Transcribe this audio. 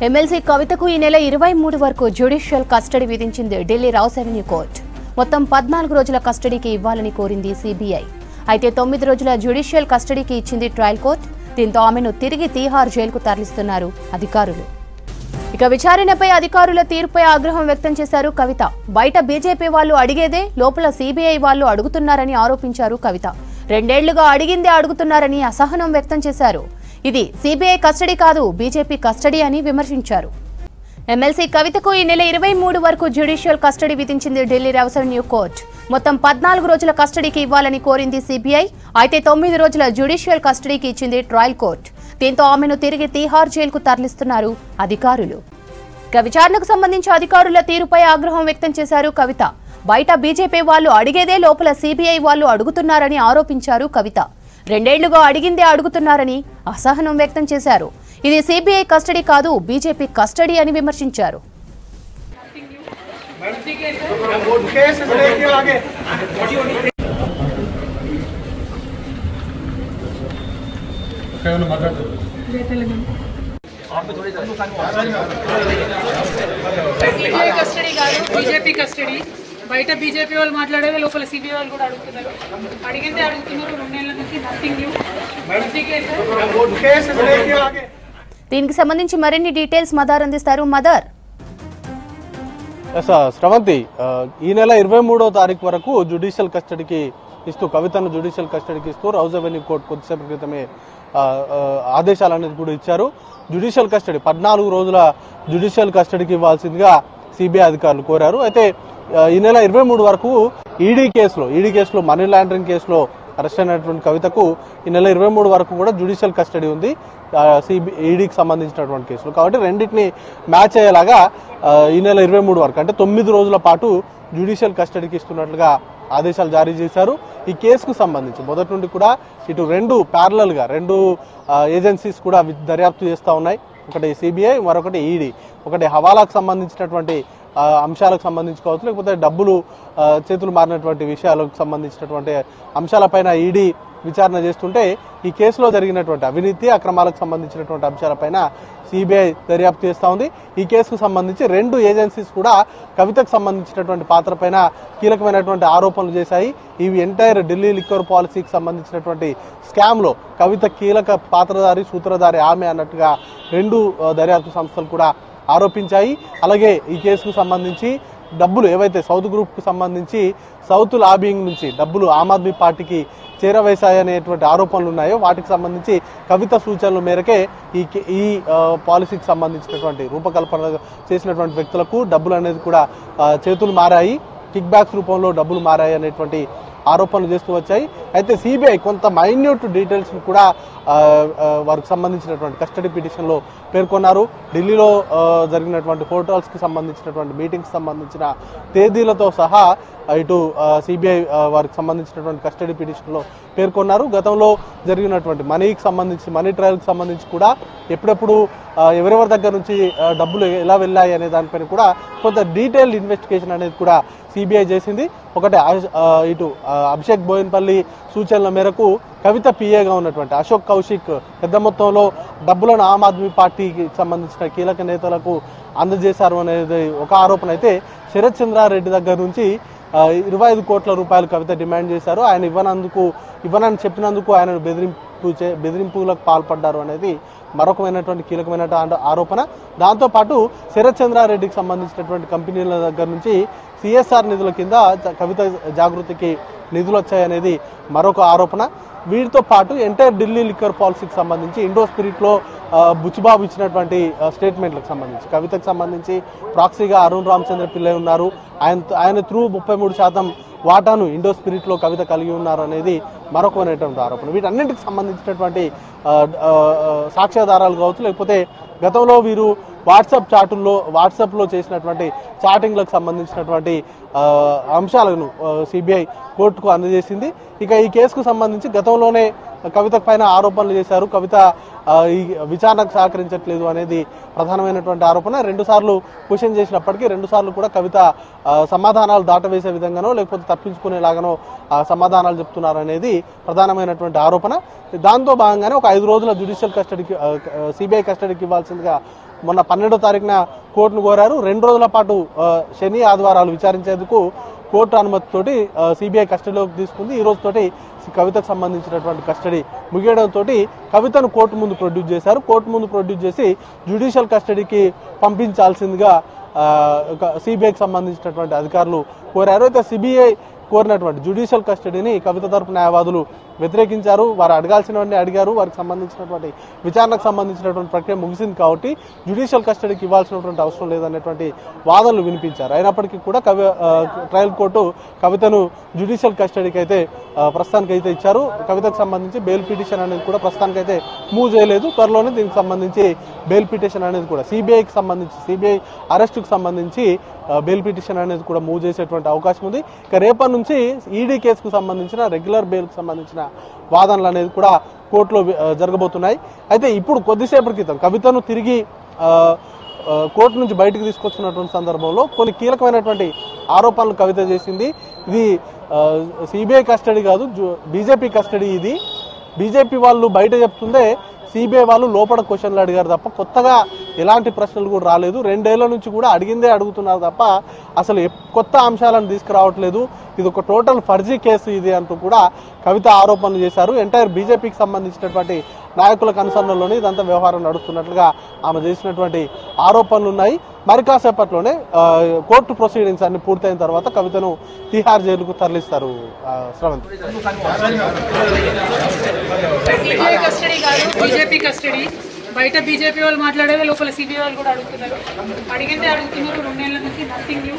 MLC కవితకు ఈ నెల 23 వరకు జ్యుడిషియల్ కస్టడీ విధించింది ఢిల్లీ రౌస్ అవెన్యూ కోర్టు. మొత్తం 14 రోజుల కస్టడీకి ఇవ్వాలని కోరింది సిబిఐ. అయితే 9 రోజుల జ్యుడిషియల్ కస్టడీకి ఇచ్చింది ట్రయల్ కోర్టు. దీంతో ఆమెను తిరిగి తీహార్ జైలుకు తరలిస్తున్నారు అధికారులు. ఇక విచారణపై అధికారుల తీర్పుపై ఆగ్రహం వ్యక్తం చేశారు కవిత. బయట బీజేపీ వాళ్ళు అడిగేదే లోపల సిబిఐ వాళ్ళు అడుగుతున్నారని ఆరోపించారు కవిత. 2 ఏళ్లుగా అడిగిందే అడుగుతున్నారని అసహనం వ్యక్తం చేశారు. ఇది సిబిఐ కస్టడీ కాదు, బీజేపీ కస్టడీ అని విమర్శించారు. ఎమ్మెల్సీ కవితకు ఈ నెల 23 వరకు జ్యుడిషియల్ కస్టడీ విధించింది ఢిల్లీ రౌస్ అవెన్యూ కోర్టు. మొత్తం 14 రోజుల కస్టడీకి ఇవ్వాలని కోరింది సిబిఐ. అయితే 9 రోజుల జ్యుడిషియల్ కస్టడీకి ఇచ్చింది ట్రయల్ కోర్టు. దీంతో ఆమెను తిరిగి తీహార్ జైలుకు తరలిస్తున్నారు అధికారులు. ఇక విచారణకు సంబంధించి అధికారుల తీరుపై ఆగ్రహం వ్యక్తం చేశారు కవిత. బయట బీజేపీ వాళ్ళు అడిగేదే లోపల సిబిఐ వాళ్ళు అడుగుతున్నారని ఆరోపించారు కవిత. 2 ఏళ్లుగా అడిగిందే అడుగుతున్నారని అసహనం వ్యక్తం చేశారు. ఇది సిబిఐ కస్టడీ కాదు, బీజేపీ కస్టడీ అని విమర్శించారు. సిబిఐ కస్టడీ కాదు, బీజేపీ కస్టడీ. బయట బీజేపీ వాళ్ళు మాట్లాడేది లోపల సిబిఐ వాళ్ళు కూడా అడుగుతున్నారు. అడిగిందే అడుగుతున్నారు. 2 ఏళ్ల నుంచి నథింగ్ న్యూ. దీనికి సంబంధించి మరిన్ని డీటెయిల్స్ మదర్ అందిస్తారు. మదర్. శ్రవంతి, ఈ నెల 23వ తారీఖు వరకు జ్యుడిషియల్ కస్టడీకి ఇస్తూ కవితను జ్యుడిషియల్ కస్టడీకి ఇస్తూ రౌస్ అవెన్యూ కోర్టు కొద్దిసేపటి క్రితమే ఆదేశాలు అనేది కూడా ఇచ్చారు. జ్యుడిషియల్ కస్టడీ 14 రోజుల జ్యుడిషియల్ కస్టడీకి ఇవ్వాల్సిందిగా సిబిఐ అధికారులు కోరారు. అయితే ఈ నెల 23 వరకు ఈడీ కేసులో మనీ లాండరింగ్ కేసులో అరెస్ట్ అయినటువంటి కవితకు ఈ నెల 23 వరకు కూడా జ్యుడిషియల్ కస్టడీ ఉంది ఈడీకి సంబంధించినటువంటి కేసులు. కాబట్టి రెండింటిని మ్యాచ్ అయ్యేలాగా ఈ నెల 23 వరకు అంటే 9 రోజుల పాటు జ్యుడిషియల్ కస్టడీకి ఇస్తున్నట్లుగా ఆదేశాలు జారీ చేశారు. ఈ కేసుకు సంబంధించి మొదటి నుండి కూడా ఇటు రెండు ఏజెన్సీస్ కూడా దర్యాప్తు చేస్తూ ఉన్నాయి. ఒకటి సిబిఐ, మరొకటి ఈడీ. ఒకటి హవాలాకు సంబంధించినటువంటి అంశాలకు సంబంధించి కావచ్చు, లేకపోతే డబ్బులు చేతులు మారినటువంటి విషయాలకు సంబంధించినటువంటి అంశాలపైన ఈడీ విచారణ చేస్తుంటే ఈ కేసులో జరిగినటువంటి అవినీతి అక్రమాలకు సంబంధించినటువంటి అంశాలపైన సిబిఐ దర్యాప్తు చేస్తూ ఉంది. ఈ కేసుకు సంబంధించి 2 ఏజెన్సీస్ కూడా కవితకు సంబంధించినటువంటి పాత్రపైన కీలకమైనటువంటి ఆరోపణలు చేశాయి. ఇవి ఎంటైర్ ఢిల్లీ లిక్కర్ పాలసీకి సంబంధించినటువంటి స్కామ్ లో కవిత కీలక పాత్రధారి, సూత్రధారి ఆమె అన్నట్టుగా 2 దర్యాప్తు సంస్థలు కూడా ఆరోపించాయి. అలాగే ఈ కేసుకు సంబంధించి డబ్బులు ఏవైతే సౌత్ గ్రూప్ కు సంబంధించి సౌత్ లాబింగ్ నుంచి డబ్బులు ఆమ్ ఆద్మీ పార్టీకి చేరవేశాయనేటువంటి ఆరోపణలు ఉన్నాయో వాటికి సంబంధించి కవిత సూచనల మేరకే ఈ పాలసీకి సంబంధించినటువంటి రూపకల్పన చేసినటువంటి వ్యక్తులకు డబ్బులు అనేది కూడా చేతులు మారాయి, కిక్ బ్యాక్స్ రూపంలో డబ్బులు మారాయి అనేటువంటి ఆరోపణలు చేస్తూ వచ్చాయి. అయితే సిబిఐ కొంత మైన్యూట్ డీటెయిల్స్ కూడా వారికి సంబంధించినటువంటి కస్టడీ పిటిషన్ లో పేర్కొన్నారు. ఢిల్లీలో జరిగినటువంటి హోటల్స్ కి సంబంధించినటువంటి మీటింగ్స్ సంబంధించిన తేదీలతో సహా ఇటు సిబిఐ వారికి సంబంధించినటువంటి కస్టడీ పిటిషన్ లో పేర్కొన్నారు. గతంలో జరిగినటువంటి మనీ ట్రయల్ కి సంబంధించి కూడా ఎప్పుడెప్పుడు ఎవరెవరి దగ్గర నుంచి డబ్బులు ఎలా వెళ్ళాయి అనే దానిపైన కూడా కొంత డీటెయిల్డ్ ఇన్వెస్టిగేషన్ అనేది కూడా సిబిఐ చేసింది. ఒకటి ఇటు అభిషేక్ బోయిన్పల్లి సూచనల మేరకు కవిత పిఏగా ఉన్నటువంటి అశోక్ కౌశిక్ పెద్ద మొత్తంలో డబ్బులను ఆమ్ ఆద్మీ పార్టీకి సంబంధించిన కీలక నేతలకు అందజేశారు అనేది ఒక ఆరోపణ. అయితే శరత్ చంద్రారెడ్డి దగ్గర నుంచి 25 కోట్ల రూపాయలు కవిత డిమాండ్ చేశారు. ఆయన ఇవ్వనని చెప్పినందుకు ఆయన బెదిరింపులకు పాల్పడ్డారు అనేది మరొకమైనటువంటి కీలకమైన ఆరోపణ. దాంతోపాటు శరత్ చంద్రారెడ్డికి సంబంధించినటువంటి కంపెనీల దగ్గర నుంచి సిఎస్ఆర్ నిధుల కింద కవిత జాగృతికి నిధులు వచ్చాయనేది మరొక ఆరోపణ. వీటితో పాటు ఎంటైర్ ఢిల్లీ లిక్కర్ పాలసీకి సంబంధించి ఇండో స్పిరిట్ లో బుచ్చిబాబు ఇచ్చినటువంటి స్టేట్మెంట్లకు సంబంధించి కవితకు సంబంధించి ప్రాక్సీగా అరుణ్ రామచంద్ర పిల్లై ఉన్నారు. ఆయన త్రూ 33% వాటాను ఇండో స్పిరిట్ లో కవిత కలిగి ఉన్నారు అనేది మరొకమైనటువంటి ఆరోపణ. వీటన్నింటికి సంబంధించినటువంటి సాక్ష్యాధారాలు కావచ్చు, లేకపోతే గతంలో వీరు వాట్సాప్ లో చేసినటువంటి చాటింగ్లకు సంబంధించినటువంటి అంశాలను సిబిఐ కోర్టుకు అందజేసింది. ఇక ఈ కేసుకు సంబంధించి గతంలోనే కవిత పైన ఆరోపణలు చేశారు. కవిత ఈ విచారణకు సహకరించట్లేదు అనేది ప్రధానమైనటువంటి ఆరోపణ. 2 సార్లు క్వశ్చన్ చేసినప్పటికీ 2 సార్లు కూడా కవిత సమాధానాలు దాటవేసే విధంగానో లేకపోతే తప్పించుకునేలాగానో సమాధానాలు చెప్తున్నారు అనేది ప్రధానమైనటువంటి ఆరోపణ. దాంతో భాగంగానే ఒక 5 రోజుల జ్యుడిషియల్ కస్టడీకి సిబిఐ కస్టడీకి ఇవ్వాల్సిందిగా మొన్న 12వ తారీఖున కోర్టును కోరారు. 2 రోజుల పాటు శని ఆదివారాలు విచారించేందుకు కోర్టు అనుమతితోటి సిబిఐ కస్టడీలోకి తీసుకుంది. ఈ రోజుతోటి కవితకు సంబంధించినటువంటి కస్టడీ ముగియడంతో కవితను కోర్టు ముందు ప్రొడ్యూస్ చేశారు. కోర్టు ముందు ప్రొడ్యూస్ చేసి జ్యుడిషియల్ కస్టడీకి పంపించాల్సిందిగా సిబిఐకి సంబంధించినటువంటి అధికారులు కోరారు. అయితే సిబిఐ కోరినటువంటి జ్యుడిషియల్ కస్టడీని కవిత తరపు న్యాయవాదులు వ్యతిరేకించారు. వారు అడగాల్సినవన్నీ అడిగారు. వారికి సంబంధించినటువంటి విచారణకు సంబంధించినటువంటి ప్రక్రియ ముగిసింది కాబట్టి జ్యుడిషియల్ కస్టడీకి ఇవ్వాల్సినటువంటి అవసరం లేదనేటువంటి వాదనలు వినిపించారు. అయినప్పటికీ కూడా ట్రయల్ కోర్టు కవితను జ్యుడిషియల్ కస్టడీకి అయితే ప్రస్తుతానికైతే ఇచ్చారు. కవితకు సంబంధించి బెయిల్ పిటిషన్ అనేది కూడా ప్రస్తుతానికైతే మూవ్ చేయలేదు. త్వరలోనే దీనికి సంబంధించి బెయిల్ పిటిషన్ అనేది కూడా సిబిఐకి సంబంధించి సిబిఐ అరెస్టుకు సంబంధించి బెయిల్ పిటిషన్ అనేది కూడా మూవ్ చేసేటువంటి అవకాశం ఉంది. ఇక రేపటి నుంచి ఈడీ కేసుకు సంబంధించిన రెగ్యులర్ బెయిల్కి సంబంధించిన వాదనలు అనేది కూడా కోర్టులో జరగబోతున్నాయి. అయితే ఇప్పుడు కొద్దిసేపటి క్రితం కవితను తిరిగి కోర్టు నుంచి బయటకు తీసుకొచ్చినటువంటి సందర్భంలో కొన్ని కీలకమైనటువంటి ఆరోపణలు కవిత చేసింది. ఇది సిబిఐ కస్టడీ కాదు, బీజేపీ కస్టడీ. ఇది బీజేపీ వాళ్ళు బయట చెప్తుందే, సిబిఐ వాళ్ళు లోపల క్వశ్చన్లు అడిగారు తప్ప కొత్తగా ఎలాంటి ప్రశ్నలు కూడా రాలేదు. 2 ఏళ్ల నుంచి కూడా అడిగిందే అడుగుతున్నారు తప్ప అసలు కొత్త అంశాలను తీసుకురావట్లేదు. ఇది ఒక టోటల్ ఫర్జీ కేసు ఇది అంటూ కూడా కవిత ఆరోపణలు చేశారు. ఎంటైర్ బీజేపీకి సంబంధించినటువంటి నాయకుల కన్సర్న్లోనే ఇదంతా వ్యవహారం నడుస్తున్నట్లుగా ఆమె చేసినటువంటి ఆరోపణలు ఉన్నాయి. మరి కాసేపట్లోనే కోర్టు ప్రొసీడింగ్స్ అన్ని పూర్తయిన తర్వాత కవితను తిహార్ జైలుకు తరలిస్తారు. శ్రవంత్, సిబిఐ కస్టడీ కాదు, బీజేపీ కస్టడీ. బయట బీజేపీ వాళ్ళు మాట్లాడేది లోపల సిబిఐ వాళ్ళు కూడా అడుగుతున్నారు. అడిగితే అడుగుతున్నారు. 2 ఏళ్ల నుంచి నథింగ్ న్యూ.